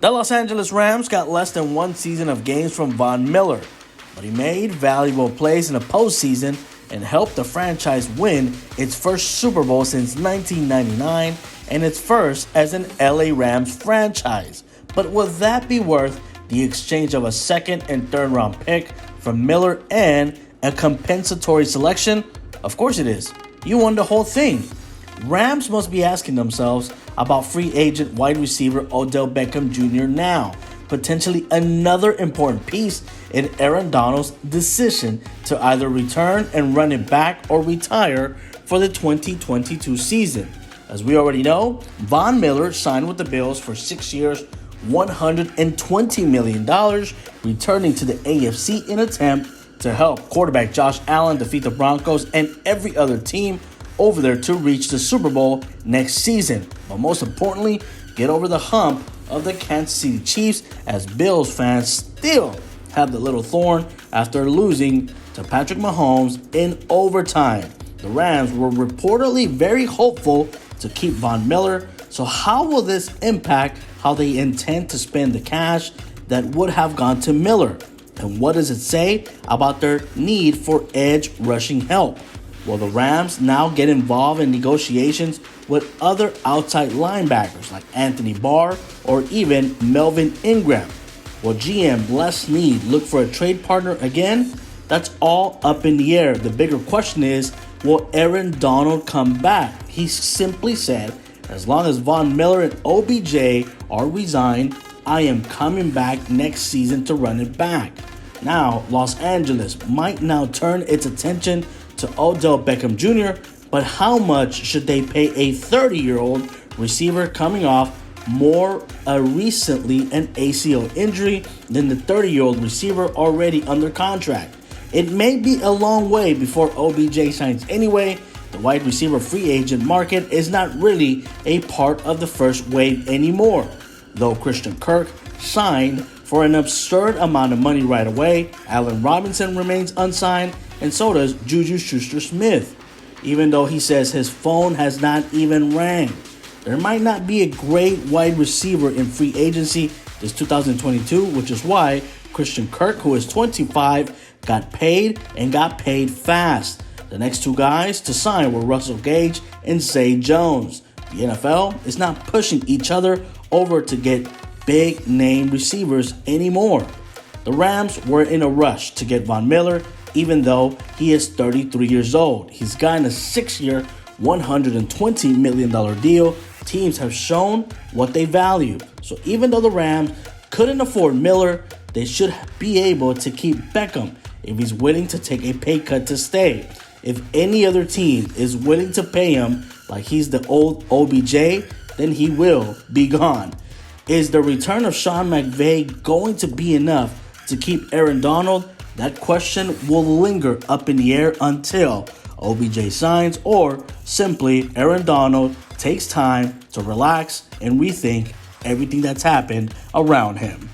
The Los Angeles Rams got less than one season of games from Von Miller, but he made valuable plays in the postseason and helped the franchise win its first Super Bowl since 1999 and its first as an LA Rams franchise. But would that be worth the exchange of a second and third round pick from Miller and a compensatory selection? Of course it is. You won the whole thing. Rams must be asking themselves about free agent wide receiver Odell Beckham Jr. now, potentially another important piece in Aaron Donald's decision to either return and run it back or retire for the 2022 season. As we already know, Von Miller signed with the Bills for 6 years, $120 million, returning to the AFC in an attempt to help quarterback Josh Allen defeat the Broncos and every other team over there to reach the Super Bowl next season. But most importantly, get over the hump of the Kansas City Chiefs, as Bills fans still have the little thorn after losing to Patrick Mahomes in overtime. The Rams were reportedly very hopeful to keep Von Miller, so how will this impact how they intend to spend the cash that would have gone to Miller? And what does it say about their need for edge rushing help? Will the Rams now get involved in negotiations with other outside linebackers like Anthony Barr or even Melvin Ingram? Will GM Les Snead look for a trade partner again? That's all up in the air. The bigger question is, will Aaron Donald come back? He simply said, as long as Von Miller and OBJ are resigned, I am coming back next season to run it back. Now, Los Angeles might now turn its attention to Odell Beckham Jr., but how much should they pay a 30-year-old receiver coming off more recently an ACL injury than the 30-year-old receiver already under contract? It may be a long way before OBJ signs anyway. The wide receiver free agent market is not really a part of the first wave anymore. Though Christian Kirk signed for an absurd amount of money right away, Allen Robinson remains unsigned, and so does Juju Schuster-Smith, even though he says his phone has not even rang. There might not be a great wide receiver in free agency this 2022, which is why Christian Kirk, who is 25, got paid and got paid fast. The next two guys to sign were Russell Gage and Zay Jones. The NFL is not pushing each other over to get big name receivers anymore. The Rams were in a rush to get Von Miller, even though he is 33 years old. He's gotten a 6-year, $120 million deal. Teams have shown what they value. So even though the Rams couldn't afford Miller, they should be able to keep Beckham if he's willing to take a pay cut to stay. If any other team is willing to pay him like he's the old OBJ, then he will be gone. Is the return of Sean McVay going to be enough to keep Aaron Donald? That question will linger up in the air until OBJ signs, or simply Aaron Donald takes time to relax and rethink everything that's happened around him.